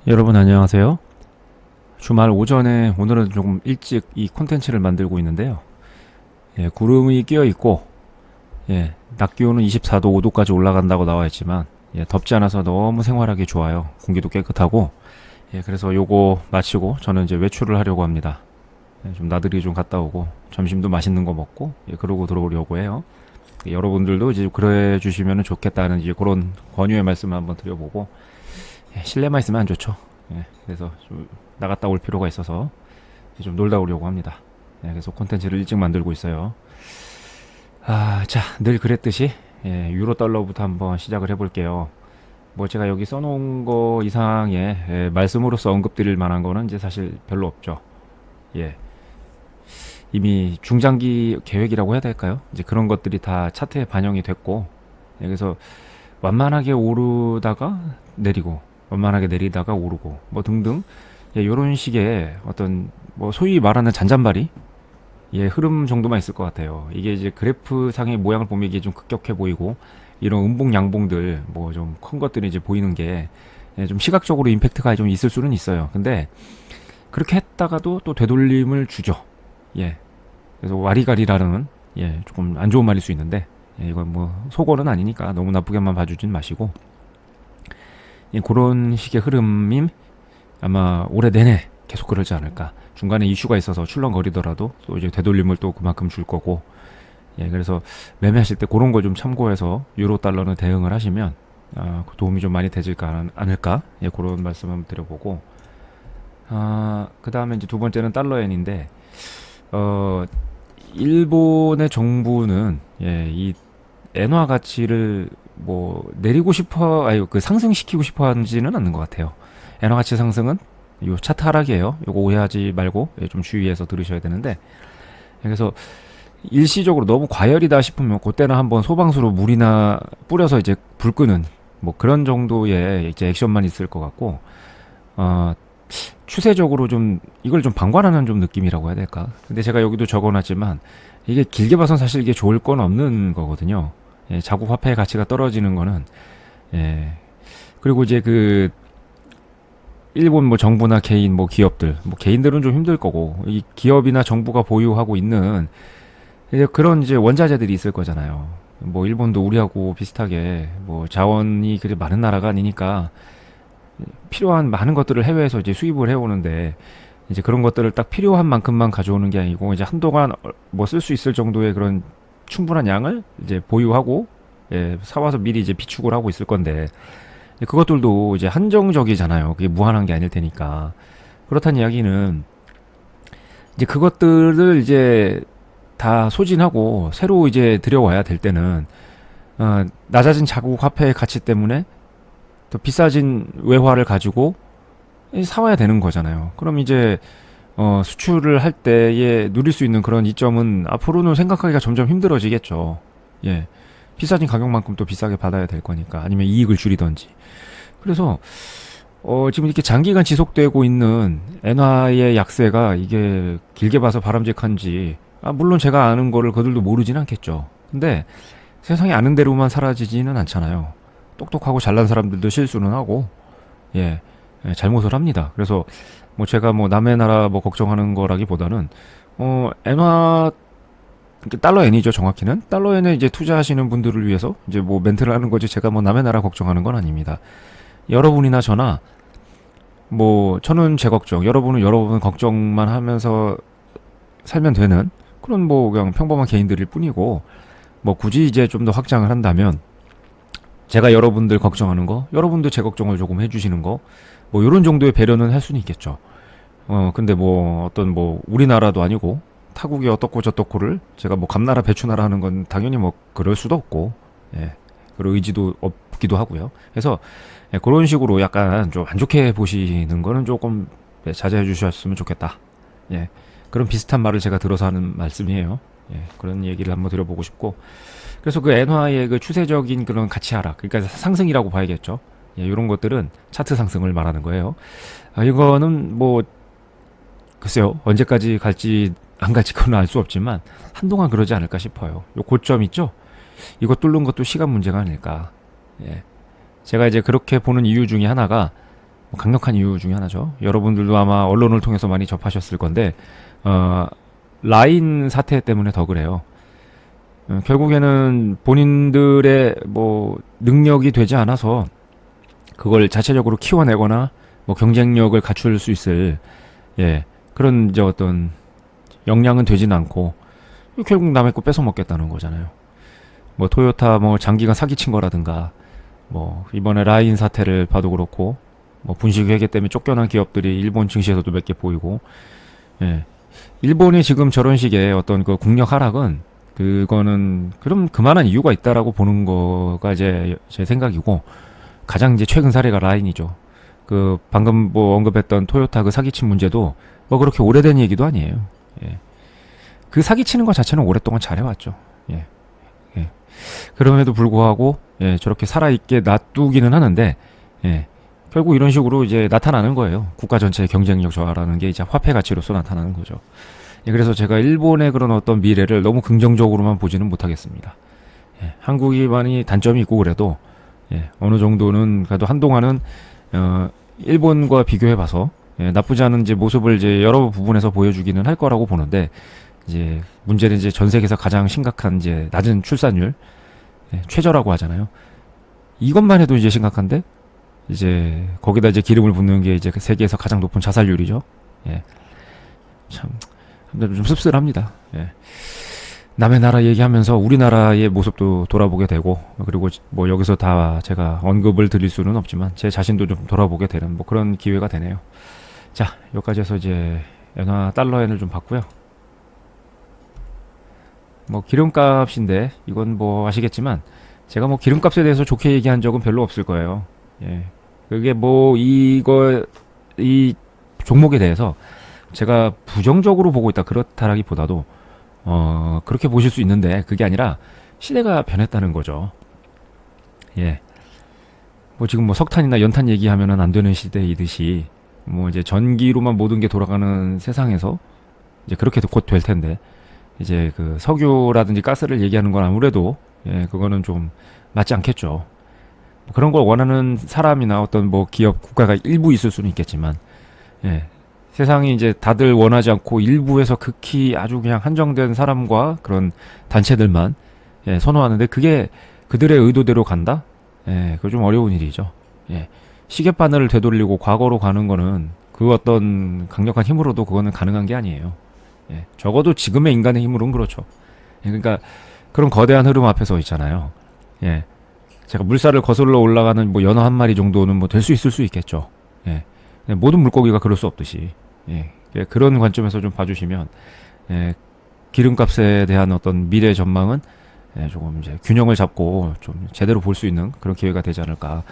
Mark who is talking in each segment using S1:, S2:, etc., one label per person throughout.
S1: 여러분 안녕하세요. 주말 오전에 오늘은 조금 일찍 이 콘텐츠를 만들고 있는데요. 구름이 끼어 있고, 낮 기온은 24도, 5도까지 올라간다고 나와 있지만, 덥지 않아서 너무 생활하기 좋아요. 공기도 깨끗하고, 그래서 요거 마치고 저는 이제 외출을 하려고 합니다. 좀 나들이 좀 갔다 오고, 점심도 맛있는 거 먹고, 그러고 들어오려고 해요. 여러분들도 이제 그래 주시면 좋겠다는 이제 그런 권유의 말씀을 한번 드려보고, 실내만 있으면 안 좋죠. 그래서 좀 나갔다 올 필요가 있어서 좀 놀다 오려고 합니다. 그래서 콘텐츠를 일찍 만들고 있어요. 자, 늘 그랬듯이 유로 달러부터 한번 시작을 해볼게요. 뭐 제가 여기 써놓은 거 이상의 말씀으로서 언급드릴 만한 거는 이제 사실 별로 없죠. 예, 이미 중장기 계획이라고 해야 될까요? 이제 그런 것들이 다 차트에 반영이 됐고, 그래서 완만하게 오르다가 내리고 원만하게 내리다가 오르고 뭐 등등 이런 식의 어떤 뭐 소위 말하는 잔잔바리 흐름 정도만 있을 것 같아요. 이게 이제 그래프 상의 모양을 보면 이게 좀 급격해 보이고 이런 음봉 양봉들 뭐 좀 큰 것들이 이제 보이는 게 좀 시각적으로 임팩트가 좀 있을 수는 있어요. 근데 그렇게 했다가도 또 되돌림을 주죠. 예. 그래서 와리가리라는 조금 안 좋은 말일 수 있는데 이건 뭐 속어는 아니니까 너무 나쁘게만 봐주진 마시고 그런 식의 흐름이 아마 올해 내내 계속 그러지 않을까. 중간에 이슈가 있어서 출렁거리더라도 또 이제 되돌림을 또 그만큼 줄 거고. 그래서 매매하실 때 그런 걸 좀 참고해서 유로 달러는 대응을 하시면 도움이 좀 많이 되지 않을까. 그런 말씀 한번 드려보고. 그 다음에 이제 두 번째는 달러엔인데, 일본의 정부는 이 엔화 가치를 뭐 내리고 싶어, 그 상승시키고 싶어 하지는 않는 것 같아요. 엔화 가치 상승은 요 차트 하락이에요. 요거 오해하지 말고 좀 주의해서 들으셔야 되는데, 그래서 일시적으로 너무 과열이다 싶으면 그때는 한번 소방수로 물이나 뿌려서 이제 불 끄는 뭐 그런 정도의 이제 액션만 있을 것 같고, 추세적으로 좀 이걸 좀 방관하는 좀 느낌이라고 해야 될까. 근데 제가 여기도 적어놨지만 이게 길게 봐선 사실 이게 좋을 건 없는 거거든요. 자국 화폐의 가치가 떨어지는 거는 그리고 이제 그 일본 뭐 정부나 개인 뭐 기업들 뭐 개인들은 좀 힘들 거고 이 기업이나 정부가 보유하고 있는 이제 그런 이제 원자재들이 있을 거잖아요. 뭐 일본도 우리하고 비슷하게 뭐 자원이 그리 많은 나라가 아니니까 필요한 많은 것들을 해외에서 이제 수입을 해오는데 이제 그런 것들을 딱 필요한 만큼만 가져오는 게 아니고 이제 한동안 뭐 쓸 수 있을 정도의 그런 충분한 양을 이제 보유하고 사와서 미리 이제 비축을 하고 있을 건데 그것들도 이제 한정적이잖아요. 그게 무한한 게 아닐 테니까. 그렇다는 이야기는 이제 그것들을 이제 다 소진하고 새로 이제 들여와야 될 때는 낮아진 자국 화폐의 가치 때문에 더 비싸진 외화를 가지고 사와야 되는 거잖아요. 그럼 이제 수출을 할 때에 누릴 수 있는 그런 이점은 앞으로는 생각하기가 점점 힘들어지겠죠. 비싸진 가격만큼 또 비싸게 받아야 될 거니까 아니면 이익을 줄이던지. 그래서 지금 이렇게 장기간 지속되고 있는 엔화의 약세가 이게 길게 봐서 바람직한지 물론 제가 아는 거를 그들도 모르진 않겠죠. 근데 세상에 아는 대로만 사라지지는 않잖아요. 똑똑하고 잘난 사람들도 실수는 하고 잘못을 합니다. 그래서 뭐 제가 뭐 남의 나라 뭐 걱정하는 거라기보다는 엔화 달러엔이죠. 정확히는 달러엔에 이제 투자하시는 분들을 위해서 이제 뭐 멘트를 하는 거지 제가 뭐 남의 나라 걱정하는 건 아닙니다. 여러분이나 저나 뭐 저는 제 걱정, 여러분은 여러분 걱정만 하면서 살면 되는 그런 뭐 그냥 평범한 개인들일 뿐이고 뭐 굳이 이제 좀 더 확장을 한다면 제가 여러분들 걱정하는 거, 여러분도 제 걱정을 조금 해주시는 거, 뭐 이런 정도의 배려는 할 수는 있겠죠. 근데 뭐 어떤 뭐 우리나라도 아니고 타국이 어떻고 저떻고를 제가 뭐 감나라 배추나라 하는 건 당연히 뭐 그럴 수도 없고, 그럴 의지도 없기도 하고요. 그래서 그런 식으로 약간 좀 안 좋게 보시는 거는 조금 자제해 주셨으면 좋겠다. 그런 비슷한 말을 제가 들어서 하는 말씀이에요. 그런 얘기를 한번 드려보고 싶고. 그래서 그 엔화의 그 추세적인 그런 가치 하락, 그러니까 상승이라고 봐야겠죠. 이런 것들은 차트 상승을 말하는 거예요. 이거는 뭐 글쎄요 언제까지 갈지 안 갈지 그건 알 수 없지만 한동안 그러지 않을까 싶어요. 요 고점 있죠. 이거 뚫는 것도 시간 문제가 아닐까. 제가 이제 그렇게 보는 이유 중에 하나가 뭐 강력한 이유 중에 하나죠. 여러분들도 아마 언론을 통해서 많이 접하셨을 건데 라인 사태 때문에 더 그래요. 결국에는 본인들의 뭐 능력이 되지 않아서 그걸 자체적으로 키워내거나 뭐 경쟁력을 갖출 수 있을 그런 이제 어떤 역량은 되진 않고 결국 남의 거 뺏어 먹겠다는 거잖아요. 뭐 토요타 뭐 장기간 사기친 거라든가 뭐 이번에 라인 사태를 봐도 그렇고 뭐 분식 회계 때문에 쫓겨난 기업들이 일본 증시에서도 몇 개 보이고 일본이 지금 저런 식의 어떤 그 국력 하락은 그거는 그럼 그만한 이유가 있다라고 보는 거가 이제 제 생각이고 가장 이제 최근 사례가 라인이죠. 그 방금 뭐 언급했던 토요타 그 사기친 문제도 뭐 그렇게 오래된 얘기도 아니에요. 그 사기치는 것 자체는 오랫동안 잘해왔죠. 그럼에도 불구하고 저렇게 살아있게 놔두기는 하는데 결국 이런 식으로 이제 나타나는 거예요. 국가 전체의 경쟁력 저하라는 게 이제 화폐 가치로서 나타나는 거죠. 그래서 제가 일본의 그런 어떤 미래를 너무 긍정적으로만 보지는 못하겠습니다. 한국이 많이 단점이 있고 그래도 어느 정도는 그래도 한동안은 일본과 비교해봐서 나쁘지 않은 이제 모습을 이제 여러 부분에서 보여주기는 할 거라고 보는데 이제 문제는 이제 전 세계에서 가장 심각한 이제 낮은 출산율 최저라고 하잖아요. 이것만 해도 이제 심각한데 이제 거기다 이제 기름을 붓는 게 이제 세계에서 가장 높은 자살률이죠. 참 좀 씁쓸합니다. 남의 나라 얘기하면서 우리나라의 모습도 돌아보게 되고 그리고 뭐 여기서 다 제가 언급을 드릴 수는 없지만 제 자신도 좀 돌아보게 되는 뭐 그런 기회가 되네요. 자, 여기까지 해서 이제 엔화 달러엔을 좀 봤고요. 뭐 기름값인데 이건 뭐 아시겠지만 제가 뭐 기름값에 대해서 좋게 얘기한 적은 별로 없을 거예요. 그게 뭐 이 종목에 대해서 제가 부정적으로 보고 있다 그렇다라기보다도 그렇게 보실 수 있는데 그게 아니라 시대가 변했다는 거죠. 뭐 지금 뭐 석탄이나 연탄 얘기하면은 안 되는 시대이듯이 뭐 이제 전기로만 모든 게 돌아가는 세상에서 이제 그렇게 곧 될 텐데 이제 그 석유라든지 가스를 얘기하는 건 아무래도 그거는 좀 맞지 않겠죠. 뭐 그런 걸 원하는 사람이나 어떤 뭐 기업 국가가 일부 있을 수는 있겠지만 세상이 이제 다들 원하지 않고 일부에서 극히 아주 그냥 한정된 사람과 그런 단체들만 선호하는데 그게 그들의 의도대로 간다? 그거 좀 어려운 일이죠. 시계바늘을 되돌리고 과거로 가는 거는 그 어떤 강력한 힘으로도 그거는 가능한 게 아니에요. 적어도 지금의 인간의 힘으로는 그렇죠. 그러니까 그런 거대한 흐름 앞에서 있잖아요. 제가 물살을 거슬러 올라가는 뭐 연어 한 마리 정도는 뭐 될 수 있을 수 있겠죠. 모든 물고기가 그럴 수 없듯이 그런 관점에서 좀 봐주시면 기름값에 대한 어떤 미래 전망은 조금 이제 균형을 잡고 좀 제대로 볼 수 있는 그런 기회가 되지 않을까.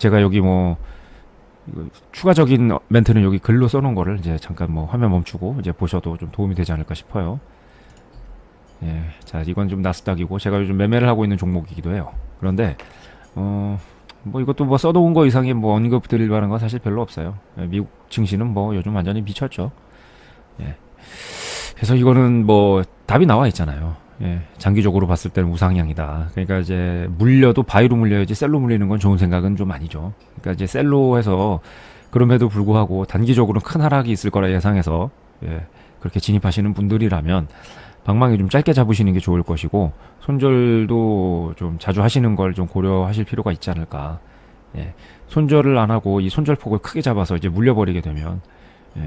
S1: 제가 여기 뭐 추가적인 멘트는 여기 글로 써놓은 거를 이제 잠깐 뭐 화면 멈추고 이제 보셔도 좀 도움이 되지 않을까 싶어요. 자, 이건 좀 나스닥이고 제가 요즘 매매를 하고 있는 종목이기도 해요. 그런데 뭐 이것도 뭐 써놓은 거 이상의 뭐 언급 드릴 만한 건 사실 별로 없어요. 미국 증시는 뭐 요즘 완전히 미쳤죠. 그래서 이거는 뭐 답이 나와 있잖아요. 장기적으로 봤을 때는 우상향이다. 그러니까 이제 물려도 바이로 물려야지 셀로 물리는 건 좋은 생각은 좀 아니죠. 그러니까 이제 셀로 해서 그럼에도 불구하고 단기적으로 큰 하락이 있을 거라 예상해서 그렇게 진입하시는 분들이라면 방망이 좀 짧게 잡으시는 게 좋을 것이고 손절도 좀 자주 하시는 걸 좀 고려하실 필요가 있지 않을까. 손절을 안 하고 이 손절폭을 크게 잡아서 이제 물려버리게 되면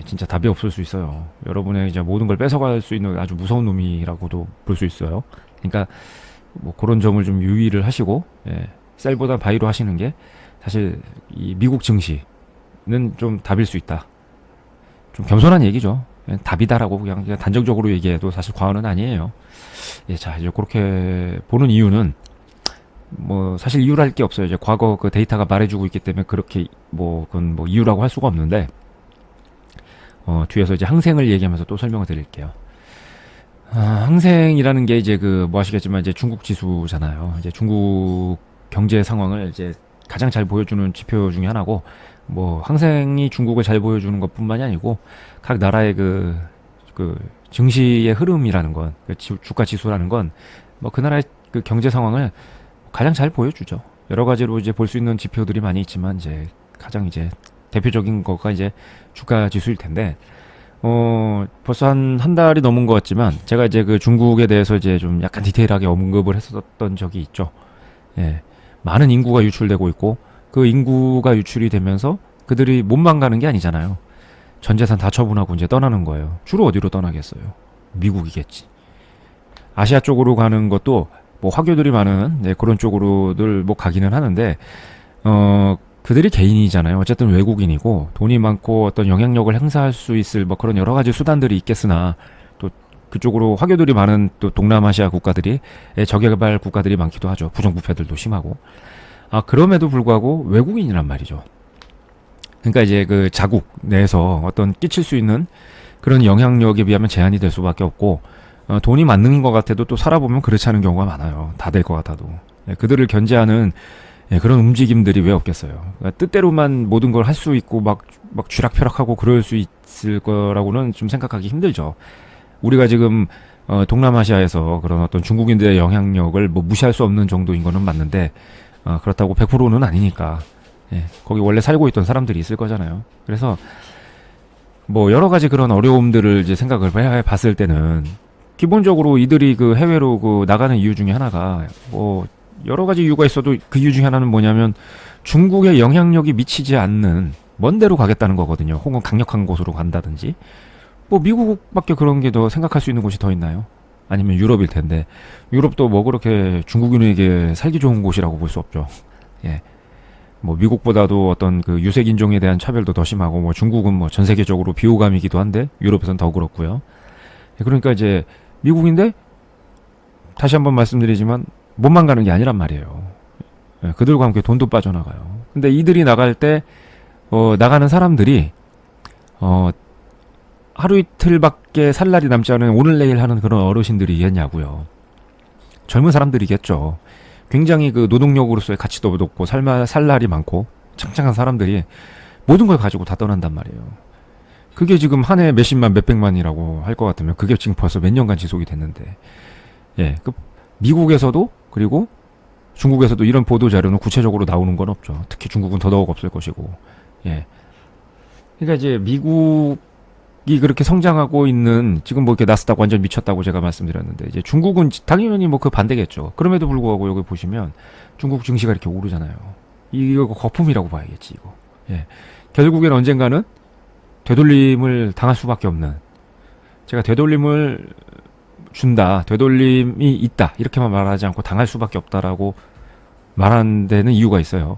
S1: 진짜 답이 없을 수 있어요. 여러분의 이제 모든 걸 뺏어갈 수 있는 아주 무서운 놈이라고도 볼 수 있어요. 그러니까 뭐 그런 점을 좀 유의를 하시고 셀보다 바이로 하시는 게 사실 이 미국 증시는 좀 답일 수 있다. 좀 겸손한 얘기죠. 답이다라고 그냥 단정적으로 얘기해도 사실 과언은 아니에요. 자, 이제 그렇게 보는 이유는 뭐 사실 이유랄 게 없어요. 이제 과거 그 데이터가 말해주고 있기 때문에 그렇게 뭐 그건 뭐 이유라고 할 수가 없는데 뒤에서 이제 항생을 얘기하면서 또 설명을 드릴게요. 항생이라는 게 이제 그 뭐 아시겠지만 이제 중국 지수잖아요. 이제 중국 경제 상황을 이제 가장 잘 보여주는 지표 중에 하나고 뭐 항생이 중국을 잘 보여주는 것뿐만이 아니고 각 나라의 그 증시의 흐름이라는 건 그 주가 지수라는 건 뭐 그 나라의 그 경제 상황을 가장 잘 보여주죠. 여러 가지로 이제 볼 수 있는 지표들이 많이 있지만 이제 가장 이제 대표적인 거가 이제 주가 지수일 텐데, 벌써 한 달이 넘은 것 같지만, 제가 이제 그 중국에 대해서 이제 좀 약간 디테일하게 언급을 했었던 적이 있죠. 예. 많은 인구가 유출되고 있고, 그 인구가 유출이 되면서 그들이 몸만 가는 게 아니잖아요. 전 재산 다 처분하고 이제 떠나는 거예요. 주로 어디로 떠나겠어요? 미국이겠지. 아시아 쪽으로 가는 것도 뭐 화교들이 많은 그런 쪽으로들 뭐 가기는 하는데, 그들이 개인이잖아요. 어쨌든 외국인이고 돈이 많고 어떤 영향력을 행사할 수 있을 뭐 그런 여러 가지 수단들이 있겠으나, 또 그쪽으로 화교들이 많은 또 동남아시아 국가들이 저개발 국가들이 많기도 하죠. 부정부패들도 심하고. 그럼에도 불구하고 외국인이란 말이죠. 그러니까 이제 그 자국 내에서 어떤 끼칠 수 있는 그런 영향력에 비하면 제한이 될 수밖에 없고, 돈이 맞는 것 같아도 또 살아보면 그렇지 않은 경우가 많아요. 다 될 것 같아도. 그들을 견제하는 그런 움직임들이 왜 없겠어요. 그러니까 뜻대로만 모든 걸 할 수 있고 막 쥐락펴락하고 그럴 수 있을 거라고는 좀 생각하기 힘들죠. 우리가 지금 동남아시아에서 그런 어떤 중국인들의 영향력을 뭐 무시할 수 없는 정도인 거는 맞는데, 그렇다고 100%는 아니니까. 거기 원래 살고 있던 사람들이 있을 거잖아요. 그래서 뭐 여러 가지 그런 어려움들을 이제 생각을 해봤을 때는, 기본적으로 이들이 그 해외로 그 나가는 이유 중에 하나가 뭐 여러 가지 이유가 있어도 그 이유 중에 하나는 뭐냐면, 중국의 영향력이 미치지 않는 먼 데로 가겠다는 거거든요. 혹은 강력한 곳으로 간다든지. 뭐 미국밖에 그런 게 더 생각할 수 있는 곳이 더 있나요? 아니면 유럽일 텐데, 유럽도 뭐 그렇게 중국인에게 살기 좋은 곳이라고 볼 수 없죠. 예. 뭐 미국보다도 어떤 그 유색 인종에 대한 차별도 더 심하고, 뭐 중국은 뭐 전 세계적으로 비호감이기도 한데 유럽에선 더 그렇고요. 그러니까 이제 미국인데, 다시 한번 말씀드리지만 몸만 가는 게 아니란 말이에요. 그들과 함께 돈도 빠져나가요. 근데 이들이 나갈 때 나가는 사람들이 하루 이틀밖에 살 날이 남지 않은 오늘 내일 하는 그런 어르신들이겠냐고요. 젊은 사람들이겠죠. 굉장히 그 노동력으로서의 가치도 높고 살 날이 많고 창창한 사람들이 모든 걸 가지고 다 떠난단 말이에요. 그게 지금 한 해 몇십만 몇백만이라고 할 것 같으면 그게 지금 벌써 몇 년간 지속이 됐는데, 그 미국에서도 그리고 중국에서도 이런 보도 자료는 구체적으로 나오는 건 없죠. 특히 중국은 더더욱 없을 것이고. 그러니까 이제 미국이 그렇게 성장하고 있는, 지금 뭐 이렇게 나스닥 완전 미쳤다고 제가 말씀드렸는데, 이제 중국은 당연히 뭐 그 반대겠죠. 그럼에도 불구하고 여기 보시면 중국 증시가 이렇게 오르잖아요. 이거 거품이라고 봐야겠지, 이거. 결국엔 언젠가는 되돌림을 당할 수밖에 없는, 제가 되돌림을 준다, 되돌림이 있다 이렇게만 말하지 않고 당할 수밖에 없다라고 말하는 데는 이유가 있어요.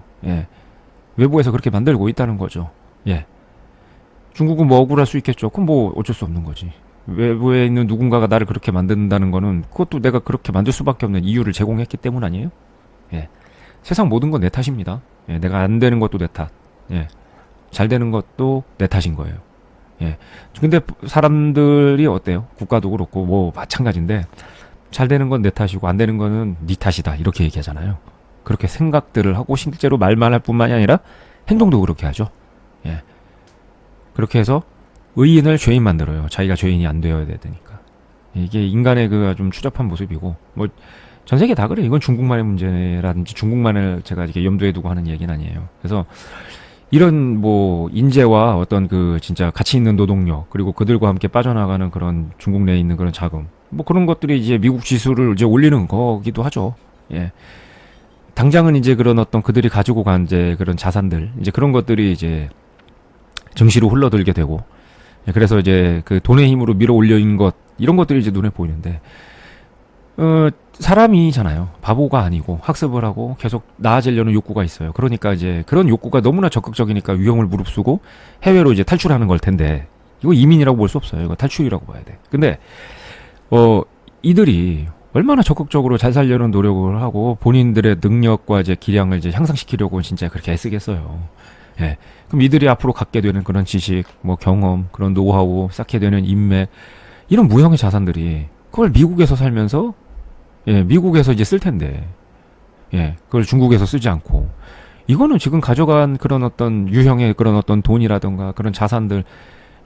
S1: 외부에서 그렇게 만들고 있다는 거죠. 중국은 뭐 억울할 수 있겠죠. 그럼 뭐 어쩔 수 없는 거지. 외부에 있는 누군가가 나를 그렇게 만든다는 거는 그것도 내가 그렇게 만들 수밖에 없는 이유를 제공했기 때문 아니에요? 세상 모든 건 내 탓입니다. 내가 안 되는 것도 내 탓. 잘 되는 것도 내 탓인 거예요. 근데 사람들이 어때요? 국가도 그렇고 뭐 마찬가지인데, 잘 되는 건 내 탓이고 안 되는 거는 네 탓이다 이렇게 얘기하잖아요. 그렇게 생각들을 하고 실제로 말만 할 뿐만이 아니라 행동도 그렇게 하죠. 그렇게 해서 의인을 죄인 만들어요. 자기가 죄인이 안 되어야 되니까. 이게 인간의 그 좀 추잡한 모습이고, 뭐 전 세계 다 그래요. 이건 중국만의 문제라든지 중국만을 제가 이렇게 염두에 두고 하는 얘기는 아니에요. 그래서 이런 뭐 인재와 어떤 그 진짜 가치 있는 노동력, 그리고 그들과 함께 빠져나가는 그런 중국 내에 있는 그런 자금, 뭐 그런 것들이 이제 미국 지수를 이제 올리는 거기도 하죠. 당장은 이제 그런 어떤 그들이 가지고 간 이제 그런 자산들, 이제 그런 것들이 이제 증시로 흘러들게 되고, 그래서 이제 그 돈의 힘으로 밀어 올려인 것, 이런 것들이 이제 눈에 보이는데, 사람이잖아요. 바보가 아니고 학습을 하고 계속 나아지려는 욕구가 있어요. 그러니까 이제 그런 욕구가 너무나 적극적이니까 위험을 무릅쓰고 해외로 이제 탈출하는 걸 텐데, 이거 이민이라고 볼 수 없어요. 이거 탈출이라고 봐야 돼. 근데 이들이 얼마나 적극적으로 잘 살려는 노력을 하고 본인들의 능력과 이제 기량을 이제 향상시키려고 진짜 그렇게 애쓰겠어요. 그럼 이들이 앞으로 갖게 되는 그런 지식, 뭐 경험, 그런 노하우, 쌓게 되는 인맥, 이런 무형의 자산들이, 그걸 미국에서 살면서 미국에서 이제 쓸 텐데, 그걸 중국에서 쓰지 않고, 이거는 지금 가져간 그런 어떤 유형의 그런 어떤 돈이라든가 그런 자산들,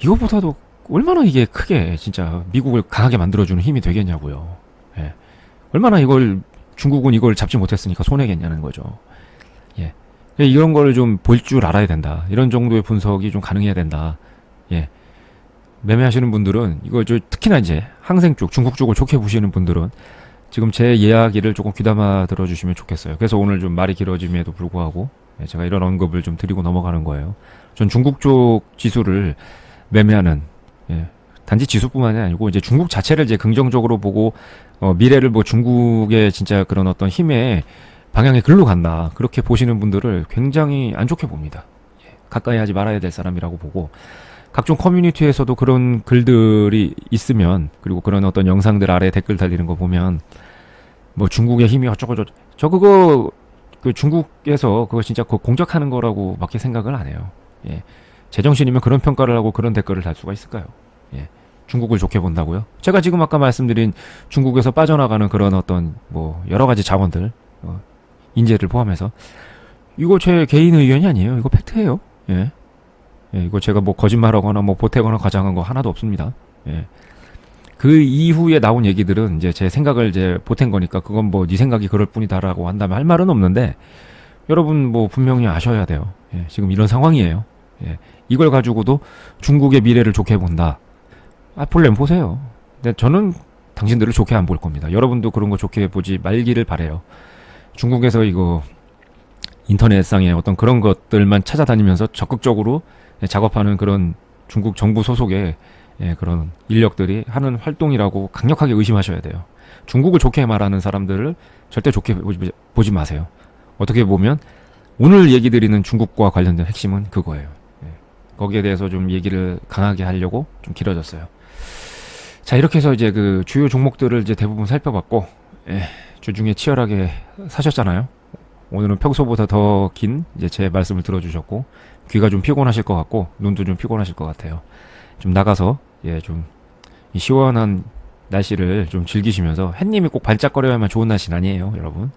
S1: 이것보다도 얼마나 이게 크게 진짜 미국을 강하게 만들어주는 힘이 되겠냐고요. 얼마나 이걸 중국은 이걸 잡지 못했으니까 손해겠냐는 거죠. 이런 거를 좀 볼 줄 알아야 된다. 이런 정도의 분석이 좀 가능해야 된다. 예. 매매하시는 분들은 이거 특히나 이제 항생 쪽, 중국 쪽을 좋게 보시는 분들은 지금 제 이야기를 조금 귀담아 들어주시면 좋겠어요. 그래서 오늘 좀 말이 길어짐에도 불구하고 제가 이런 언급을 좀 드리고 넘어가는 거예요. 전 중국 쪽 지수를 매매하는, 단지 지수뿐만이 아니고 이제 중국 자체를 이제 긍정적으로 보고 미래를 뭐 중국의 진짜 그런 어떤 힘의 방향이 글로 간다, 그렇게 보시는 분들을 굉장히 안 좋게 봅니다. 가까이 하지 말아야 될 사람이라고 보고, 각종 커뮤니티에서도 그런 글들이 있으면, 그리고 그런 어떤 영상들 아래 댓글 달리는 거 보면 뭐 중국의 힘이 어쩌고 저 그거 그 중국에서 그거 진짜 그거 공작하는 거라고 밖에 생각을 안 해요. 예. 제정신이면 그런 평가를 하고 그런 댓글을 달 수가 있을까요? 예. 중국을 좋게 본다고요? 제가 지금 아까 말씀드린 중국에서 빠져나가는 그런 어떤 뭐 여러 가지 자원들, 인재를 포함해서, 이거 제 개인 의견이 아니에요. 이거 팩트예요. 예. 이거 제가 뭐 거짓말하거나 뭐 보태거나 과장한 거 하나도 없습니다. 예. 그 이후에 나온 얘기들은 이제 제 생각을 이제 보탠 거니까 그건 뭐 네 생각이 그럴 뿐이다라고 한다면 할 말은 없는데, 여러분 뭐 분명히 아셔야 돼요. 예. 지금 이런 상황이에요. 예. 이걸 가지고도 중국의 미래를 좋게 본다. 볼렘 보세요. 근데 저는 당신들을 좋게 안 볼 겁니다. 여러분도 그런 거 좋게 보지 말기를 바래요. 중국에서 이거 인터넷상에 어떤 그런 것들만 찾아다니면서 적극적으로 작업하는 그런 중국 정부 소속의 그런 인력들이 하는 활동이라고 강력하게 의심하셔야 돼요. 중국을 좋게 말하는 사람들을 절대 좋게 보지 마세요. 어떻게 보면 오늘 얘기 드리는 중국과 관련된 핵심은 그거예요. 거기에 대해서 좀 얘기를 강하게 하려고 좀 길어졌어요. 자, 이렇게 해서 이제 그 주요 종목들을 이제 대부분 살펴봤고, 주중에 치열하게 사셨잖아요. 오늘은 평소보다 더 긴 이제 제 말씀을 들어주셨고, 귀가 좀 피곤하실 것 같고 눈도 좀 피곤하실 것 같아요. 좀 나가서 좀 이 시원한 날씨를 좀 즐기시면서, 햇님이 꼭 반짝거려야만 좋은 날씨는 아니에요, 여러분.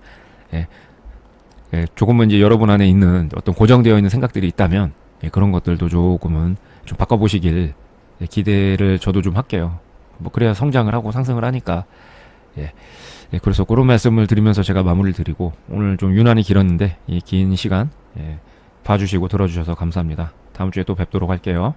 S1: 조금은 이제 여러분 안에 있는 어떤 고정되어 있는 생각들이 있다면 그런 것들도 조금은 좀 바꿔보시길 기대를 저도 좀 할게요. 뭐 그래야 성장을 하고 상승을 하니까. 그래서 그런 말씀을 드리면서 제가 마무리를 드리고, 오늘 좀 유난히 길었는데 이 긴 시간 봐주시고 들어주셔서 감사합니다. 다음 주에 또 뵙도록 할게요.